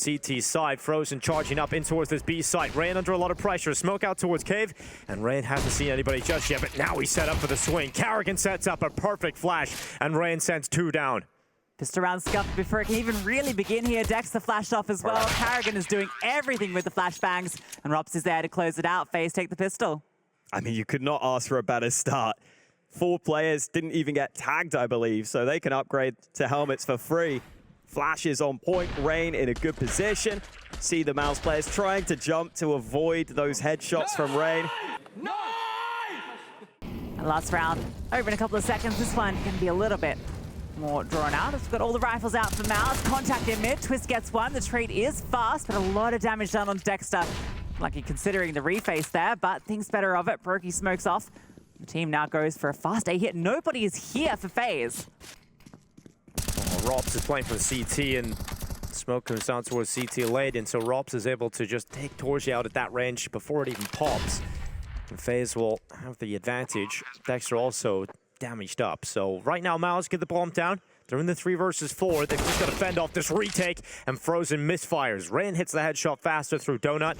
CT side. Frozen charging up in towards this B side. Rain under a lot of pressure. Smoke out towards Cave. And Rain hasn't seen anybody just yet, but now he's set up for the swing. Karrigan sets up a perfect flash, and Rain sends 2 down. Just around scuffed before it can even really begin here. Dexter flashed off as well. Karrigan is doing everything with the flashbangs, and Rops is there to close it out. FaZe take the pistol. I mean, you could not ask for a better start. 4 players didn't even get tagged, I believe, so they can upgrade to helmets for free. Flash is on point, Rain in a good position. See the Mouse players trying to jump to avoid those headshots from Rain. And last round, over in a couple of seconds. This one can be a little bit more drawn out. It's got all the rifles out for Mouse. Contact in mid. Twist gets one. The trade is fast, but a lot of damage done on Dexter. Lucky considering the reface there, but thinks better of it. Brokey smokes off. The team now goes for a fast A hit. Nobody is here for FaZe. Rops is playing for the CT, and smoke comes down towards CT late, and so Rops is able to just take Torji out at that range before it even pops. And FaZe will have the advantage. Dexter also damaged up. So right now, Mouse get the bomb down. They're in the 3 versus 4. They've just got to fend off this retake, and Frozen misfires. Rain hits the headshot faster through Donut.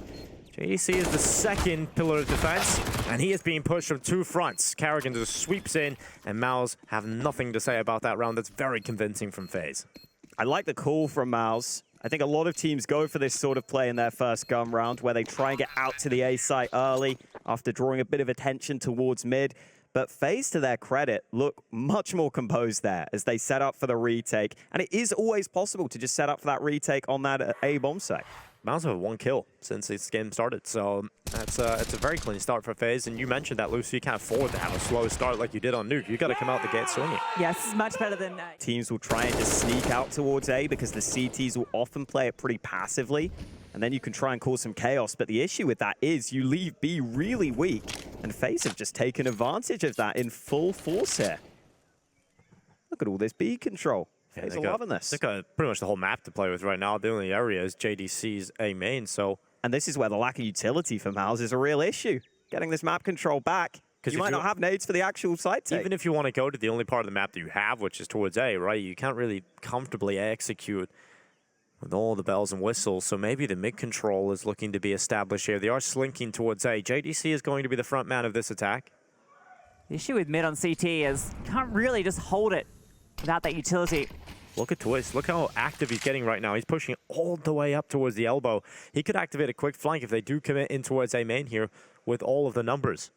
JDC is the second pillar of defense, and he is being pushed from 2 fronts. Karrigan just sweeps in, and Mouse have nothing to say about that round. That's very convincing from FaZe. I like the call from Mouse. I think a lot of teams go for this sort of play in their first gun round, where they try and get out to the A site early after drawing a bit of attention towards mid. But FaZe, to their credit, look much more composed there as they set up for the retake. And it is always possible to just set up for that retake on that A bomb site. Mouse have 1 kill since this game started, so it's a very clean start for FaZe. And you mentioned that, Lucy, you can't afford to have a slow start like you did on Nuke. You got to come out the gate swinging. Yes, this is much better than... Teams will try and just sneak out towards A because the CTs will often play it pretty passively. And then you can try and cause some chaos. But the issue with that is you leave B really weak. And FaZe have just taken advantage of that in full force here. Look at all this B control. FaZe are loving this. They've got pretty much the whole map to play with right now. The only area is JDC's A main, so... And this is where the lack of utility for Mouse is a real issue. Getting this map control back. Because you might not have nades for the actual site take. Even if you want to go to the only part of the map that you have, which is towards A, right? You can't really comfortably execute with all the bells and whistles, so maybe the mid control is looking to be established here. They are slinking towards A. JDC is going to be the front man of this attack. The issue with mid on CT is you can't really just hold it without that utility. Look at Twist. Look how active he's getting right now. He's pushing all the way up towards the elbow. He could activate a quick flank if they do commit in towards A main here with all of the numbers.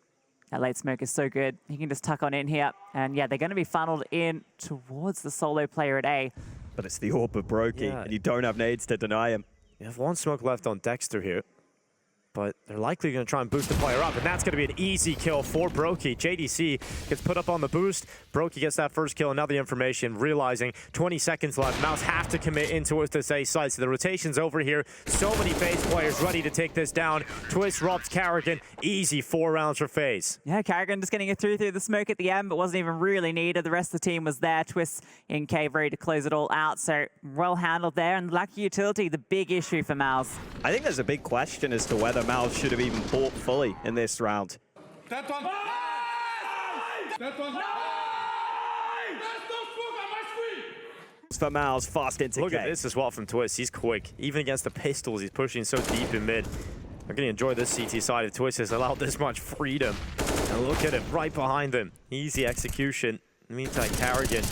That late smoke is so good. He can just tuck on in here. And yeah, they're going to be funneled in towards the solo player at A. But it's the AWP of Brokey, and you don't have nades to deny him. You have 1 smoke left on Dexter here, but they're likely going to try and boost the player up, and that's going to be an easy kill for Brokey. JDC gets put up on the boost. Brokey gets that first kill, and now the information, realizing 20 seconds left. Mouse have to commit into this A site, so the rotation's over here. So many FaZe players ready to take this down. Twist, Rops, Karrigan, easy 4 rounds for FaZe. Yeah, Karrigan just getting it through the smoke at the end, but wasn't even really needed. The rest of the team was there. Twist in cave ready to close it all out, so well handled there. And lack of utility, the big issue for Mouse. I think there's a big question as to whether Mouse should have even bought fully in this round. That one. That one. For Mouse, fast into Look K. at this as well from Twist. He's quick. Even against the pistols, he's pushing so deep in mid. They're going to enjoy this CT side if Twist has allowed this much freedom. And look at it right behind them. Easy execution. In the meantime, Karrigan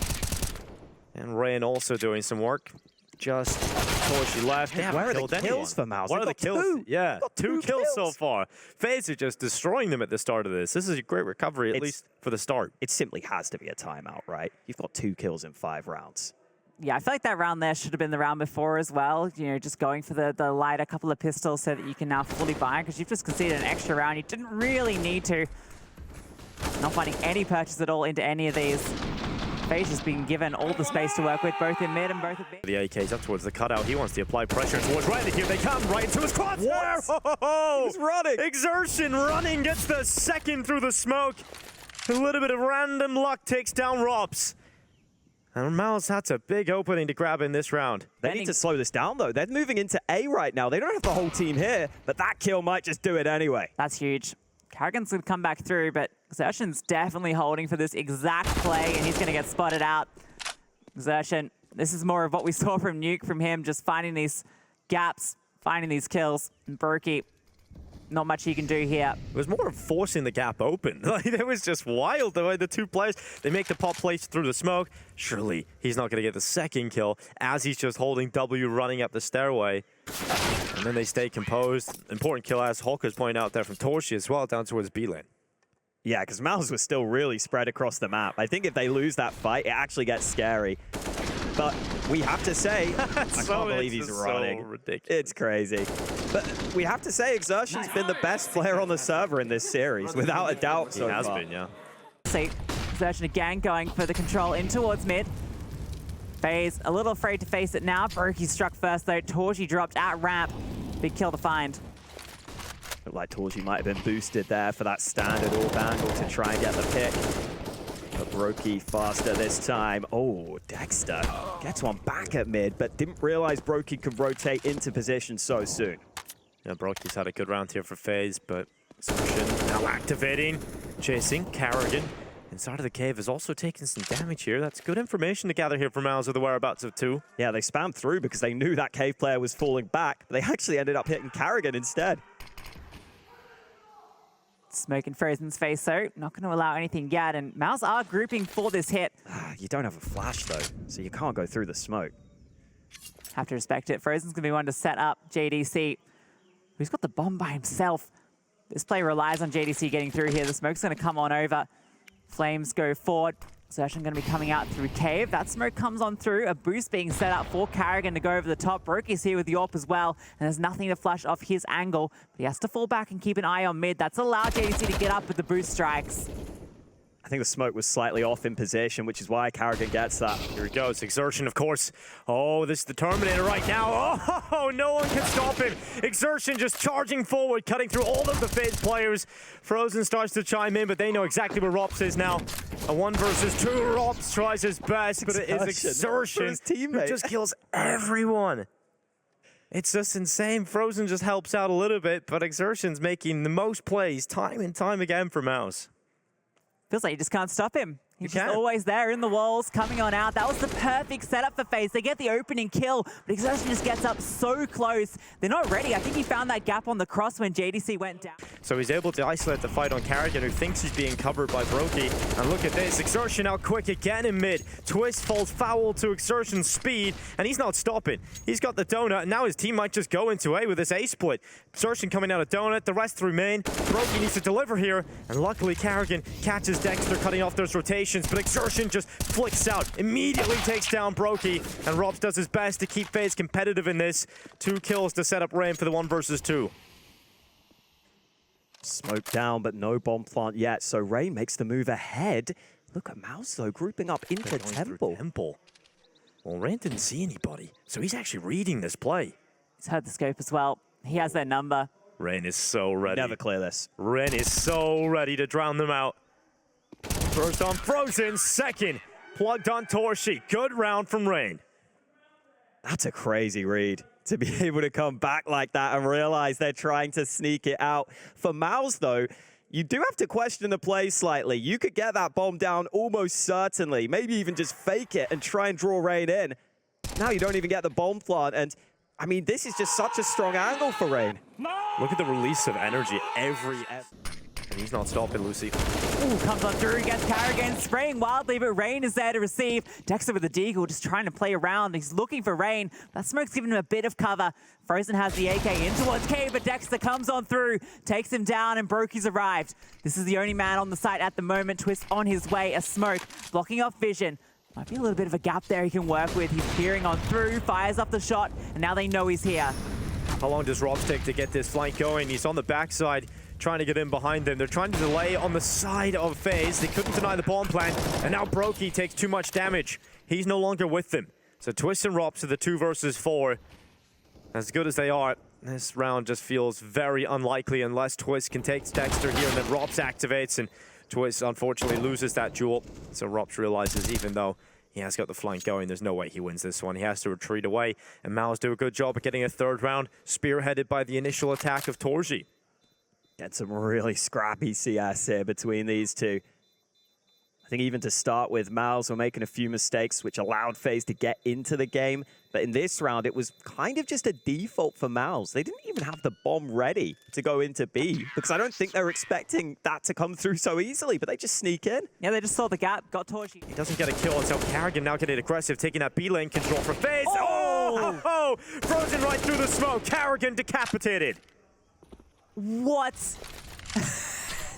and Rain also doing some work. Just before she left. Where are the kills for Mouse? What are the kills? 2. Yeah, 2 kills so far. FaZe are just destroying them at the start of this. This is a great recovery, at least for the start. It simply has to be a timeout, right? You've got 2 kills in 5 rounds. Yeah, I feel like that round there should have been the round before as well. You know, just going for the lighter couple of pistols so that you can now fully buy, because you've just conceded an extra round. You didn't really need to. Not finding any purchase at all into any of these. FaZe has been given all the space to work with, both in mid and both at B. The AK's up towards the cutout. He wants to apply pressure towards right. Here they come, right into his quad. He's running. Exertion running, gets the second through the smoke. A little bit of random luck takes down Rops. And Mouse, that's a big opening to grab in this round. They need to slow this down, though. They're moving into A right now. They don't have the whole team here, but that kill might just do it anyway. That's huge. Karrigan's going to come back through, but Xertion's definitely holding for this exact play, and he's going to get spotted out. Xertion, this is more of what we saw from Nuke, from him just finding these gaps, finding these kills. And Brokey, not much he can do here. It was more of forcing the gap open. Like, it was just wild the way the two players, they make the pop plays through the smoke. Surely he's not going to get the second kill as he's just holding W running up the stairway. And then they stay composed. Important kill, as Holker's pointing out there, from Torshi as well, down towards B-lane. Yeah, because MOUZ was still really spread across the map. I think if they lose that fight, it actually gets scary. But we have to say, I can't believe he's running. So ridiculous. It's crazy. But we have to say, Exertion's been the best player on the server in this series, without a doubt so He has far. been, yeah. See, Exertion again going for the control in towards mid. FaZe a little afraid to face it now. Brokey struck first though. Torshi dropped at ramp. Big kill to find. Looked like Torshi might have been boosted there for that standard AWP angle to try and get the pick. But Brokey faster this time. Oh, Dexter gets one back at mid, but didn't realize Brokey could rotate into position so soon. Yeah, Brokey's had a good round here for FaZe, but Exertion now activating, chasing Karrigan. Inside of the cave is also taking some damage here. That's good information to gather here from MOUZ of the whereabouts of two. Yeah, they spammed through because they knew that cave player was falling back. They actually ended up hitting Karrigan instead. Smoke in Frozen's face, so not going to allow anything yet. And MOUZ are grouping for this hit. You don't have a flash though, so you can't go through the smoke. Have to respect it. Frozen's going to be one to set up JDC, who's got the bomb by himself. This play relies on JDC getting through here. The smoke's going to come on over. Flames go forward. Exertion going to be coming out through cave. That smoke comes on through. A boost being set up for Karrigan to go over the top. Brokey's here with the AWP as well. And there's nothing to flash off his angle. But he has to fall back and keep an eye on mid. That's allowed JDC to get up with the boost strikes. I think the smoke was slightly off in position, which is why Karrigan gets that. Here he goes, Exertion, of course. Oh, this is the Terminator right now. Oh, no one can stop him. Exertion just charging forward, cutting through all of the FaZe players. Frozen starts to chime in, but they know exactly where Rops is now. A 1 versus 2. Rops tries his best, but it is Exertion his teammate. who just kills everyone. It's just insane. Frozen just helps out a little bit, but Exertion's making the most plays time and time again for MOUZ. Feels like you just can't stop him. He's You just can. always there in the walls, coming on out. That was the perfect setup for FaZe. They get the opening kill, but Exertion just gets up so close. They're not ready. I think he found that gap on the cross when JDC went down. So he's able to isolate the fight on Karrigan, who thinks he's being covered by Brokey. And look at this, Exertion out quick again in mid. Twist falls foul to Exertion's speed, and he's not stopping. He's got the donut, and now his team might just go into A with this A split. Exertion coming out of donut, the rest through main. Brokey needs to deliver here, and luckily Karrigan catches Dexter cutting off those rotations, but Exertion just flicks out, immediately takes down Brokey, and Robs does his best to keep FaZe competitive in this. 2 kills to set up Rain for the 1 versus 2. Smoke down, but no bomb plant yet, so Rain makes the move ahead. Look at MOUZ though, grouping up into Going through Temple. Temple. Well, Rain didn't see anybody, so he's actually reading this play. He's heard the scope as well. He has their number. Rain is so ready. Never clear this. Rain is so ready to drown them out. First on Frozen, second plugged on Torshi. Good round from Rain. That's a crazy read, to be able to come back like that and realize they're trying to sneak it out. For MOUZ though, you do have to question the play slightly. You could get that bomb down almost certainly, maybe even just fake it and try and draw Rain in. Now you don't even get the bomb plant, and I mean, this is just such a strong angle for Rain. Look at the release of energy every... And he's not stopping, Lucy. Ooh, comes on through, gets Karrigan, spraying wildly, but Rain is there to receive. Dexter with the deagle, just trying to play around. He's looking for Rain. That smoke's giving him a bit of cover. Frozen has the AK in towards Cave, but Dexter comes on through, takes him down, and Brokey's arrived. This is the only man on the site at the moment. Twist on his way, a smoke, blocking off vision. Might be a little bit of a gap there he can work with. He's peering on through, fires up the shot, and now they know he's here. How long does Robs take to get this flank going? He's on the backside, trying to get in behind them. They're trying to delay on the side of FaZe. They couldn't deny the bomb plant, and now Brokey takes too much damage. He's no longer with them. So Twist and Robs to the 2 versus 4. As good as they are, this round just feels very unlikely unless Twist can take Dexter here, and then Robs activates, and Twist unfortunately loses that duel. So Robs realizes even though he has got the flank going, there's no way he wins this one. He has to retreat away, and MOUZ do a good job of getting a 3rd round, spearheaded by the initial attack of Torshi. Get some really scrappy CS here between these two. I think even to start with, Miles were making a few mistakes, which allowed FaZe to get into the game. But in this round, it was kind of just a default for Miles. They didn't even have the bomb ready to go into B, because I don't think they were expecting that to come through so easily, but they just sneak in. Yeah, they just saw the gap, got Torchy. He doesn't get a kill, and so Karrigan now getting aggressive, taking that B lane control for FaZe. Oh! Oh! Frozen right through the smoke. Karrigan decapitated. What?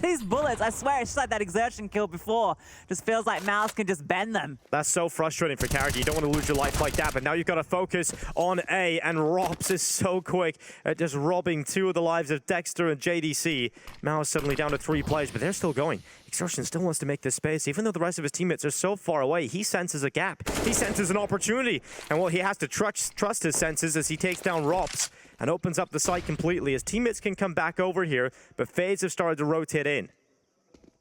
These bullets, I swear, it's just like that exertion kill before. Just feels like Miles can just bend them. That's so frustrating for Karrigan. You don't want to lose your life like that, but now you've got to focus on A, and Rops is so quick at just robbing 2 of the lives of Dexter and JDC. Now suddenly down to 3 players, but they're still going. Exertion still wants to make this space, even though the rest of his teammates are so far away. He senses a gap. He senses an opportunity. And well, he has to trust his senses as he takes down Rops and opens up the site completely. His teammates can come back over here, but FaZe have started to rotate in.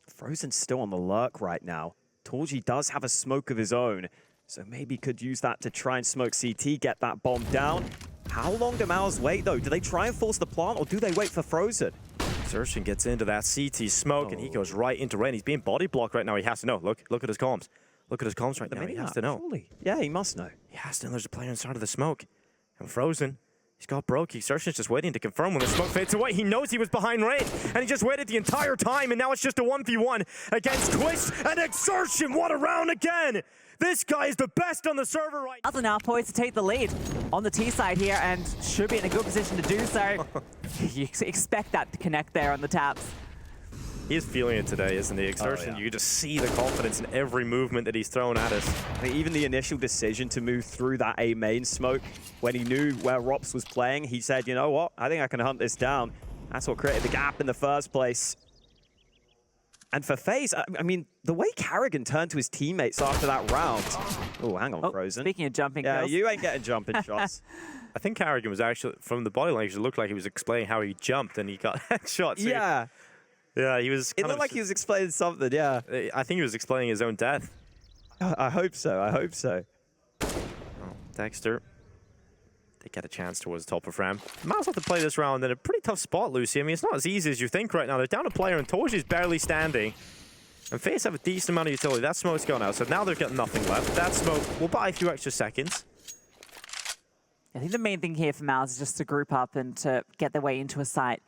Frozen's still on the lurk right now. Torgy does have a smoke of his own, so maybe could use that to try and smoke CT, get that bomb down. How long do Miles wait, though? Do they try and force the plant, or do they wait for Frozen? Exertion gets into that CT smoke, and he goes right into Rain. He's being body blocked right now. He has to know. Look at his comms. Look at his comms right now. He has to know. Surely. Yeah, he must know. He has to know there's a player inside of the smoke. And Frozen, he's got broke. Exertion's just waiting to confirm when the smoke fades away. He knows he was behind Rain, and he just waited the entire time, and now it's just a 1v1 against Twist and Exertion. What a round again! This guy is the best on the server right now. Miles are now poised to take the lead on the T side here and should be in a good position to do so. You expect that to connect there on the taps. He's feeling it today, isn't he? Exertion, you can just see the confidence in every movement that he's thrown at us. I mean, even the initial decision to move through that A main smoke, when he knew where Rops was playing, he said, you know what, I think I can hunt this down. That's what created the gap in the first place. And for FaZe, I mean, the way Karrigan turned to his teammates after that round. Oh, hang on, Frozen. Speaking of jumping Yeah, kills. you ain't getting jumping shots. I think Karrigan was actually, from the body language, it looked like he was explaining how he jumped and he got headshots. Yeah. Yeah, he was It looked like he was explaining something, yeah. I think he was explaining his own death. I hope so, I hope so. Oh, Dexter. They get a chance towards the top of Ram. Miles have to play this round in a pretty tough spot, Lucy. I mean, it's not as easy as you think right now. They're down a player and Torgy's barely standing. And FaZe have a decent amount of utility. That smoke's gone out, so now they've got nothing left. That smoke will buy a few extra seconds. I think the main thing here for Miles is just to group up and to get their way into a site.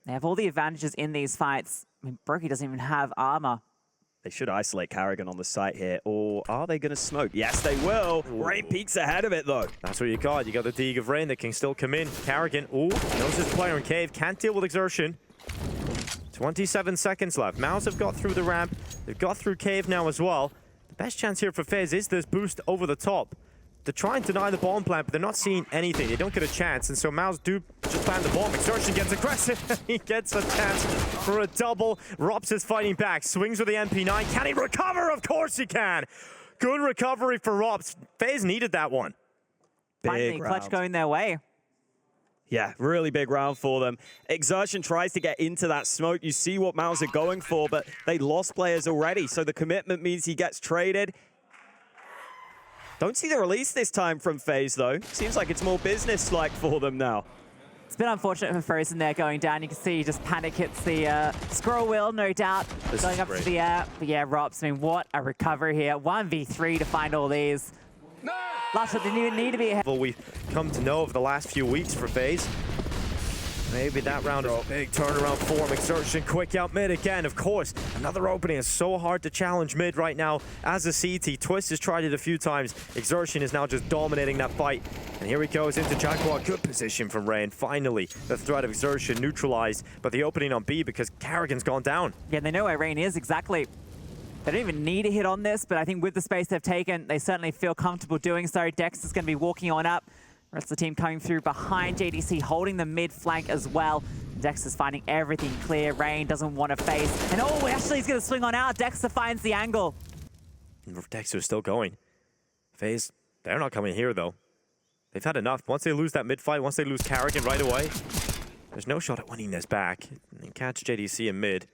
They have all the advantages in these fights. I mean, Brokey doesn't even have armor. They should isolate Karrigan on the site here, or are they going to smoke? Yes, they will. Rain peeks ahead of it, though. That's what you got. You got the Deeg of Rain that can still come in. Karrigan, knows his player in Cave. Can't deal with Exertion. 27 seconds left. Mouse have got through the ramp. They've got through Cave now as well. The best chance here for FaZe is this boost over the top. They're trying to deny the bomb plant, but they're not seeing anything. They don't get a chance, and so Mouse do just plant the bomb. Exertion gets aggressive. He gets a chance for a double. Rops is fighting back. Swings with the MP9. Can he recover? Of course he can. Good recovery for Rops. FaZe needed that one. Finally, clutch going their way. Yeah, really big round for them. Exertion tries to get into that smoke. You see what Mouse are going for, but they lost players already, so the commitment means he gets traded. Don't see the release this time from FaZe, though. Seems like it's more business-like for them now. It's been unfortunate for Frozen there going down. You can see he just panic hits the scroll wheel, no doubt, going up to the air. But yeah, Rops, I mean, what a recovery here. 1v3 to find all these. Last shot didn't even need to be ahead. We've come to know over the last few weeks for FaZe. Maybe that round is a big turnaround for him. Exertion quick out mid again, of course. Another opening. It's so hard to challenge mid right now as a CT. Twist has tried it a few times. Exertion is now just dominating that fight. And here he goes into Jaguar. Good position from Rain. Finally, the threat of Exertion neutralized. But the opening on B because Karrigan's gone down. Yeah, they know where Rain is exactly. They don't even need a hit on this, but I think with the space they've taken, they certainly feel comfortable doing so. Dex is going to be walking on up. The rest of the team coming through behind JDC, holding the mid flank as well. Dex is finding everything clear. Rain doesn't want to face. And oh, actually he's going to swing on out. Dexter finds the angle. Dexter's still going. FaZe, they're not coming here, though. They've had enough. Once they lose that mid-fight, once they lose Karrigan right away, there's no shot at winning this back. They catch JDC in mid.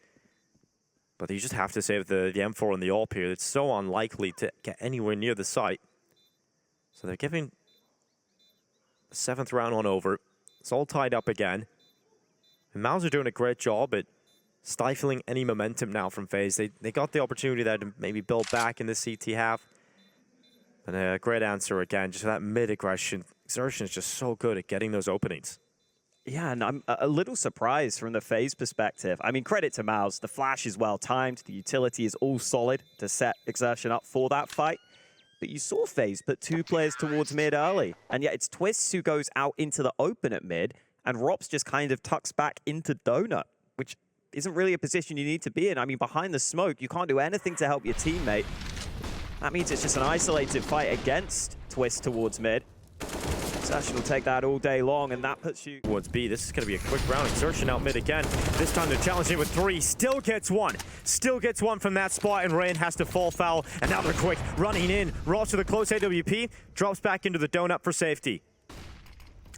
But you just have to save the M4 and the AWP here. It's so unlikely to get anywhere near the site. So they're giving the 7th round on over. It's all tied up again. And Mouse are doing a great job at stifling any momentum now from FaZe. They got the opportunity there to maybe build back in the CT half. And a great answer again, just that mid-aggression. Exertion is just so good at getting those openings. Yeah, and I'm a little surprised from the FaZe perspective. I mean, credit to Mouse. The flash is well timed. The utility is all solid to set Exertion up for that fight. But you saw FaZe put 2 players towards mid early. And yet it's Twistzz who goes out into the open at mid, and ropz just kind of tucks back into Donut, which isn't really a position you need to be in. I mean, behind the smoke, you can't do anything to help your teammate. That means it's just an isolated fight against Twistzz towards mid. Exertion will take that all day long, and that puts you Towards B, this is going to be a quick round. Exertion out mid again. This time they're challenging with 3. Still gets one. Still gets one from that spot, and Rain has to fall foul. And now they're quick, running in. ropz with a close AWP, drops back into the donut for safety.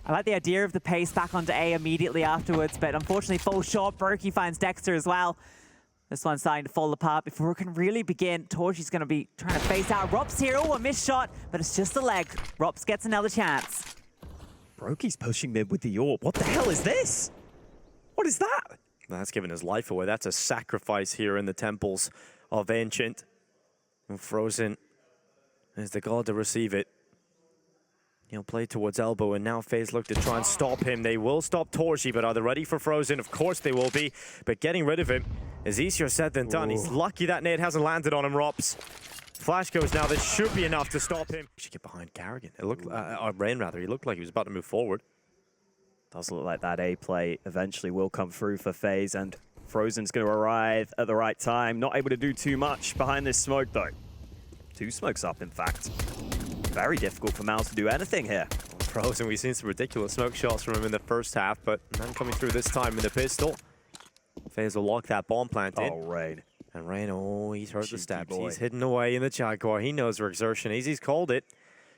I like the idea of the pace back onto A immediately afterwards, but unfortunately falls short. Brokey finds Dexter as well. This one's starting to fall apart before it can really begin. Torchy's going to be trying to face out ropz here. Oh, a missed shot, but it's just a leg. ropz gets another chance. Brokey's pushing mid with the AWP. What the hell is this? What is that? That's giving his life away. That's a sacrifice here in the temples of Ancient. And Frozen is the god to receive it. He'll play towards elbow, and now FaZe look to try and stop him. They will stop Torchy, but are they ready for Frozen? Of course they will be, but getting rid of him is easier said than done. He's lucky that nade hasn't landed on him, ropz. Flash goes now. This should be enough to stop him. He should get behind Karrigan. It looked, Rain rather. He looked like he was about to move forward. Does look like that A play eventually will come through for FaZe, and Frozen's going to arrive at the right time. Not able to do too much behind this smoke, though. 2 smokes up, in fact. Very difficult for Mouse to do anything here. Frozen, we've seen some ridiculous smoke shots from him in the first half, but none coming through this time with the pistol. FaZe will lock that bomb plant in. Oh, Rain. And Rain, oh, he's heard the Cheeky steps. boy. He's hidden away in the Jaguar. He knows where Exertion is. He's called it.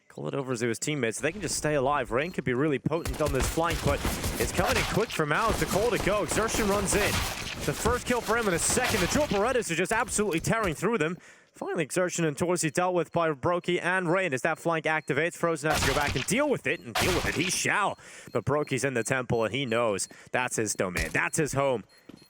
Call it over to his teammates. They can just stay alive. Rain could be really potent on this flank, but it's coming in quick for Mouse. The call to go. Exertion runs in. The first kill for him in a second. The Triple Berettas are just absolutely tearing through them. Finally, Exertion and Torchy dealt with by Brokey and Rain. As that flank activates, Frozen has to go back and deal with it, he shall. But Brokey's in the temple, and he knows that's his domain. That's his home.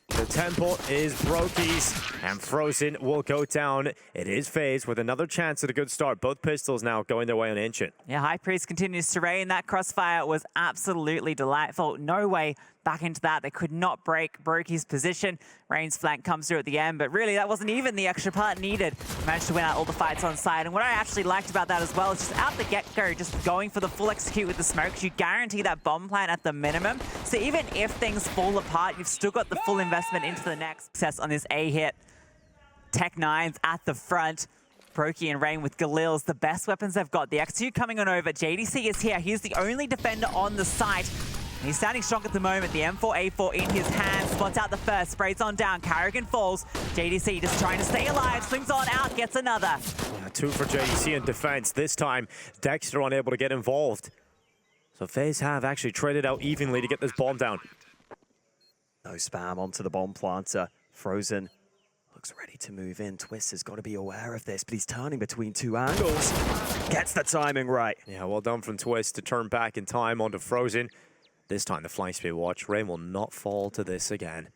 The temple is Brokey's, and Frozen will go down. It is FaZe with another chance at a good start. Both pistols now going their way on Ancient. Yeah, High Priest continues to reign. That crossfire was absolutely delightful. No way back into that. They could not break Brokey's position. Rain's flank comes through at the end, but really that wasn't even the extra part needed. Managed to win out all the fights on side. And what I actually liked about that as well is just out the get-go, just going for the full execute with the smokes. You guarantee that bomb plant at the minimum. So even if things fall apart, you've still got the full investment into the next success on this A hit. Tech9's at the front. Brokey and Rain with Galil's the best weapons they've got. The X2 coming on over. JDC is here. He's the only defender on the site. He's standing strong at the moment. The M4A4 in his hand. Spots out the first. Sprays on down. Karrigan falls. JDC just trying to stay alive. Swings on out. Gets another. Yeah, 2 for JDC in defense. This time, Dexter unable to get involved. So FaZe have actually traded out evenly to get this bomb down. No spam onto the bomb planter. Frozen looks ready to move in. Twistzz has got to be aware of this, but he's turning between 2 angles. Gets the timing right. Yeah, well done from Twistzz to turn back in time onto Frozen. This time the flank speed watch. Rain will not fall to this again.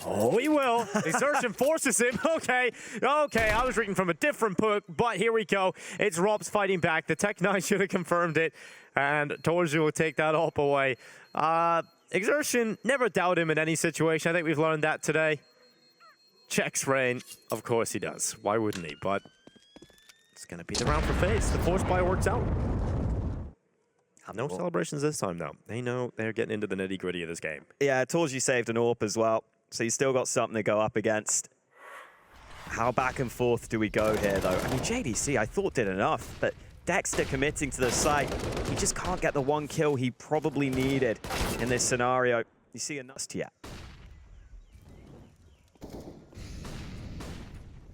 Oh, he will. Exertion forces him. Okay, I was reading from a different book, but here we go. It's ropz fighting back. The Tech9 should have confirmed it, and Torchy will take that up away. Exertion, never doubt him in any situation. I think we've learned that today. Checks Rain. Of course he does. Why wouldn't he? But it's going to be the round for FaZe. The force buy works out. No celebrations this time, though. They know they're getting into the nitty-gritty of this game. Yeah, Torchy saved an AWP as well, so he's still got something to go up against. How back and forth do we go here, though? I mean, JDC, I thought did enough, but Dexter committing to the site, he just can't get the 1 kill he probably needed in this scenario. You see a nust yet?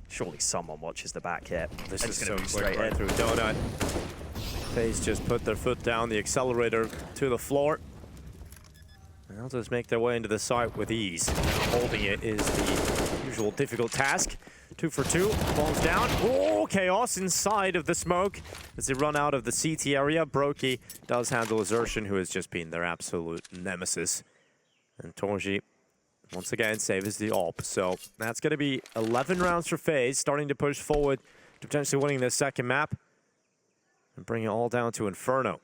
Surely someone watches the back hit. This is gonna so be quick right through Donut. FaZe just put their foot down, the accelerator to the floor. And they'll just make their way into the site with ease. Holding it is the usual difficult task. 2 for 2, falls down. Oh, chaos inside of the smoke as they run out of the CT area. Brokey does handle Exertion, who has just been their absolute nemesis. And Torchy Once again, savors the AWP. So that's going to be 11 rounds for FaZe, starting to push forward to potentially winning this second map and bring it all down to Inferno.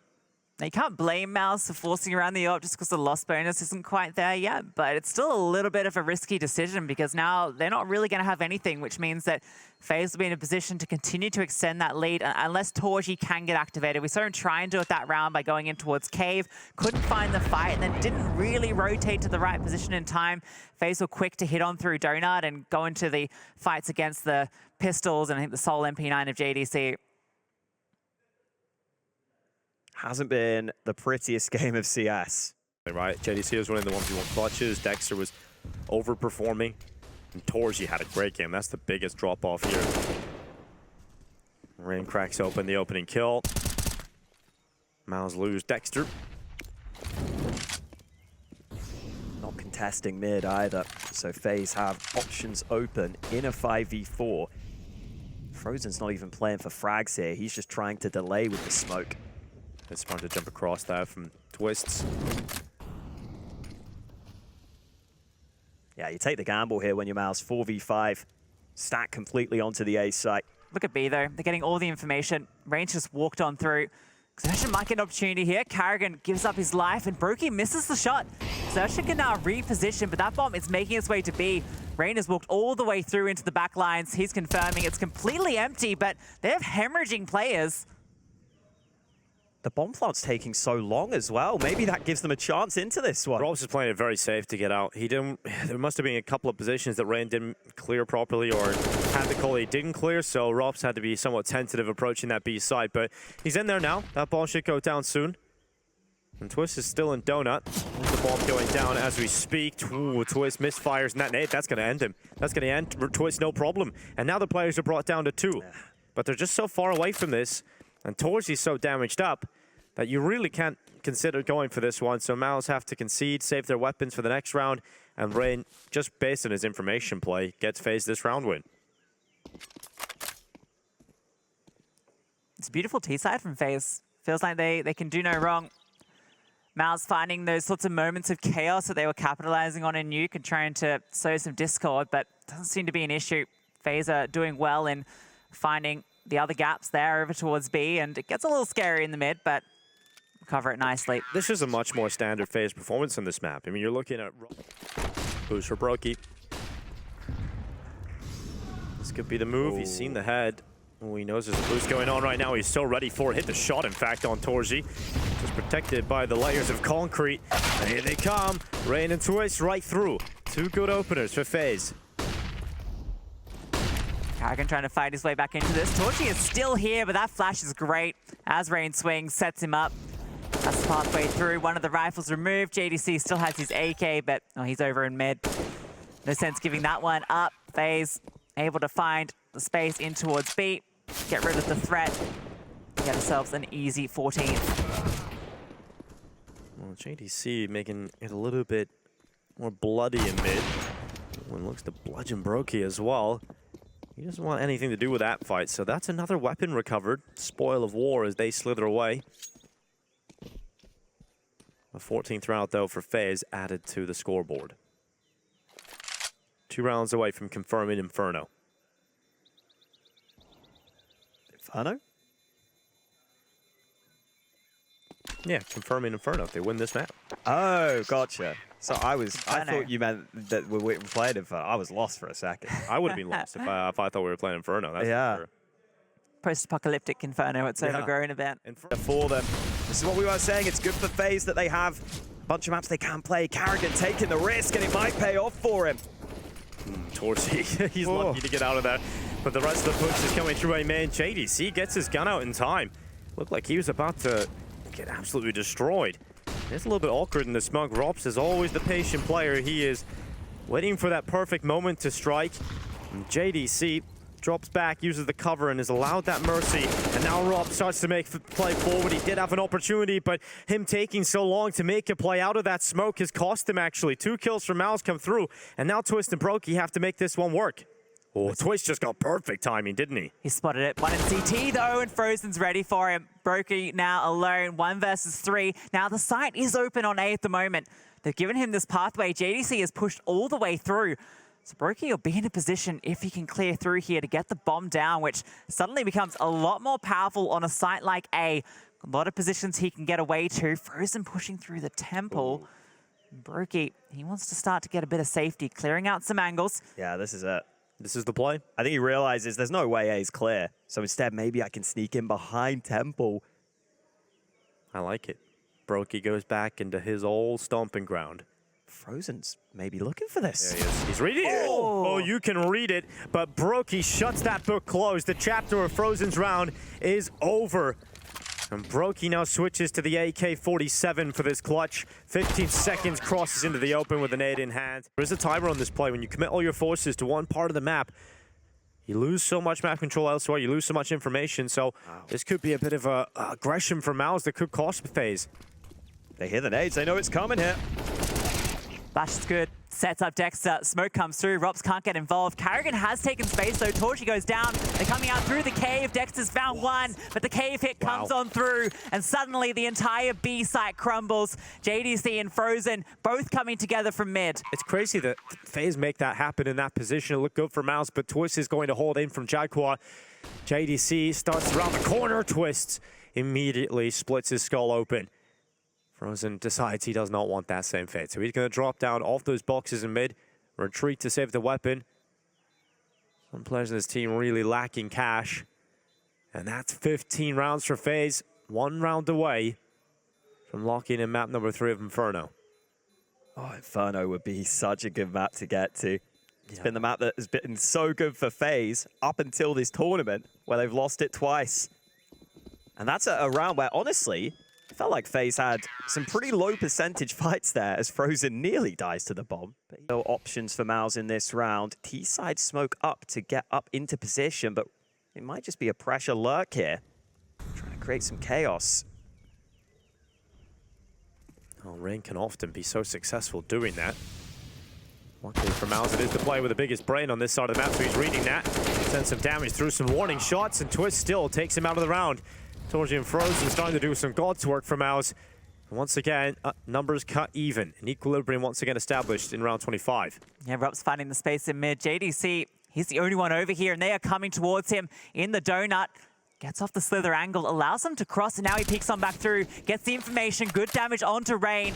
Now, you can't blame Mouse for forcing around the AWP just because the loss bonus isn't quite there yet, but it's still a little bit of a risky decision because now they're not really going to have anything, which means that FaZe will be in a position to continue to extend that lead unless Torji can get activated. We saw him try and do it that round by going in towards Cave, couldn't find the fight, and then didn't really rotate to the right position in time. FaZe were quick to hit on through Donut and go into the fights against the Pistols and I think the sole MP9 of JDC. Hasn't been the prettiest game of CS. Right, JDC was winning the 1v1 clutches, Dexter was overperforming, and Torji had a great game. That's the biggest drop-off here. Rain cracks open the opening kill. Miles lose Dexter. Not contesting mid either, so FaZe have options open in a 5v4. Frozen's not even playing for frags here. He's just trying to delay with the smoke. It's trying to jump across there from Twists. Yeah, you take the gamble here when you're Miles 4v5, stack completely onto the A site. Look at B though, they're getting all the information. Range just walked on through. Xerxia might get an opportunity here. Karrigan gives up his life and Brokey misses the shot. Xerxia can now reposition, but that bomb is making its way to B. Rain has walked all the way through into the back lines. He's confirming it's completely empty, but they have hemorrhaging players. The bomb plant's taking so long as well. Maybe that gives them a chance into this one. Robs is playing it very safe to get out. He didn't. There must have been a couple of positions that Rain didn't clear properly or had the call he didn't clear, so Robs had to be somewhat tentative approaching that B side, but he's in there now. That ball should go down soon. And Twist is still in Donut. The bomb going down as we speak. Ooh, Twist misfires and that nade. That's going to end him. That's going to end Twist, no problem. And now the players are brought down to 2. But they're just so far away from this. And Torji's so damaged up that you really can't consider going for this one. So Mouse have to concede, save their weapons for the next round. And Rain, just based on his information play, gets FaZe this round win. It's a beautiful T-side from FaZe. Feels like they can do no wrong. Mouse finding those sorts of moments of chaos that they were capitalizing on in Nuke and trying to sow some discord, but doesn't seem to be an issue. FaZe are doing well in finding the other gaps there over towards B, and it gets a little scary in the mid, but cover it nicely. This is a much more standard FaZe performance on this map. I mean, you're looking at boost for Brokey. This could be the move. He's seen the head. Oh, he knows there's a boost going on right now. He's so ready for it. Hit the shot, in fact, on Torji. Just protected by the layers of concrete. And here they come. Rain and Twist right through. 2 good openers for FaZe. Karrigan trying to fight his way back into this. Torji is still here, but that flash is great. As Rain swings, sets him up. That's the pathway through. One of the rifles removed. JDC still has his AK, but he's over in mid. No sense giving that one up. FaZe able to find the space in towards B. Get rid of the threat. Get ourselves an easy 14th. Well, JDC making it a little bit more bloody in mid. One looks to bludgeon Brokey as well. He doesn't want anything to do with that fight, so that's another weapon recovered. Spoil of war as they slither away. A 14th round, though, for FaZe added to the scoreboard. 2 rounds away from confirming Inferno. Inferno? Yeah, confirming Inferno if they win this map. Oh, gotcha. So I thought you meant that we played Inferno. I was lost for a second. I would have been lost if I thought we were playing Inferno. That's yeah. For sure. Post-apocalyptic Inferno, it's overgrown a bit. For them. This is what we were saying. It's good for FaZe that they have a bunch of maps they can play. Karrigan taking the risk, and it might pay off for him. Torji, he's lucky to get out of that. But the rest of the push is coming through a man. JDC gets his gun out in time. Looked like he was about to get absolutely destroyed. It's a little bit awkward in the smoke. Robs is always the patient player. He is waiting for that perfect moment to strike. And JDC drops back, uses the cover, and is allowed that mercy. And now Rob starts to make play forward. He did have an opportunity, but him taking so long to make a play out of that smoke has cost him, actually. 2 kills from Mouse come through, and now Twist and Brokey have to make this one work. Oh, Twist just got perfect timing, didn't he? He spotted it. One in CT though, and Frozen's ready for him. Brokey now alone, 1 versus 3. Now the site is open on A at the moment. They've given him this pathway. JDC has pushed all the way through. So Brokey will be in a position, if he can clear through here, to get the bomb down, which suddenly becomes a lot more powerful on a site like A. A lot of positions he can get away to. Frozen pushing through the temple. Brokey, he wants to start to get a bit of safety, clearing out some angles. Yeah, this is it. This is the play. I think he realizes there's no way A's clear. So instead, maybe I can sneak in behind Temple. I like it. Brokey goes back into his old stomping ground. Frozen's maybe looking for this. There he is. He's reading it. Oh, you can read it, but Brokey shuts that book closed. The chapter of Frozen's round is over. And Brokey now switches to the AK-47 for this clutch. 15 seconds, crosses into the open with an 8 in hand. There is a timer on this play. When you commit all your forces to one part of the map, you lose so much map control elsewhere, you lose so much information, so this could be a bit of a aggression from MOUZ that could cost FaZe. They hear the nades, they know it's coming here. Flash is good. Sets up Dexter. Smoke comes through. Rops can't get involved. Karrigan has taken space, though. Torchy goes down. They're coming out through the cave. Dexter's found one, but the cave hit comes on through, and suddenly the entire B site crumbles. JDC and Frozen both coming together from mid. It's crazy that FaZe make that happen in that position. It looked good for MOUZ, but Twist is going to hold in from Jaguar. JDC starts around the corner. Twist immediately splits his skull open. Frozen decides he does not want that same fate, so he's going to drop down off those boxes in mid, retreat to save the weapon. Some players in this team really lacking cash. And that's 15 rounds for FaZe, 1 round away from locking in map number 3 of Inferno. Oh, Inferno would be such a good map to get to. It's been the map that has been so good for FaZe up until this tournament, where they've lost it twice. And that's a round where, honestly, I felt like FaZe had some pretty low percentage fights there as Frozen nearly dies to the bomb. But no options for MOUZ in this round. T-side smoke up to get up into position, but it might just be a pressure lurk here. Trying to create some chaos. Oh, Rain can often be so successful doing that. Luckily for MOUZ, it is the player with the biggest brain on this side of the map, so he's reading that. Sends some damage through some warning shots, and Twist still takes him out of the round. Torchy and Frozen starting to do some God's work for MOUZ. And once again, numbers cut even. An equilibrium once again established in round 25. Yeah, Rob's finding the space in mid. JDC, he's the only one over here, and they are coming towards him in the donut. Gets off the slither angle, allows him to cross, and now he peeks on back through. Gets the information, good damage onto Rain.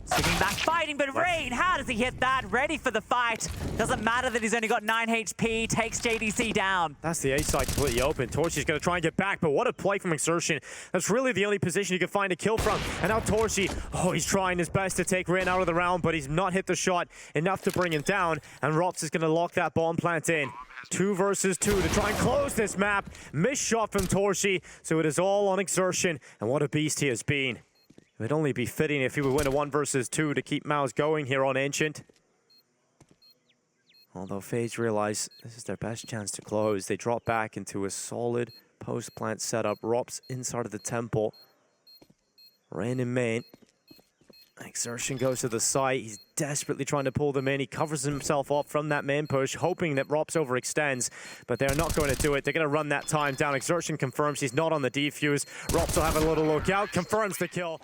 Swinging back, fighting, but Rain, how does he hit that? Ready for the fight. Doesn't matter that he's only got 9 HP, takes JDC down. That's the A side completely open. Torchy's going to try and get back, but what a play from Exertion. That's really the only position you can find a kill from. And now Torchy, he's trying his best to take Rain out of the round, but he's not hit the shot enough to bring him down. And Rops is going to lock that bomb plant in. 2 versus 2 to try and close this map. Missed shot from Torchy, so it is all on Exertion. And what a beast he has been. It would only be fitting if he would win a 1 versus 2 to keep MOUZ going here on Ancient. Although FaZe realize this is their best chance to close. They drop back into a solid post-plant setup. Rops inside of the temple. Rain in main. Exertion goes to the site. He's desperately trying to pull them in. He covers himself up from that main push, hoping that Rops overextends, but they're not going to do it. They're going to run that time down. Exertion confirms he's not on the defuse. Rops will have a little look out, confirms the kill.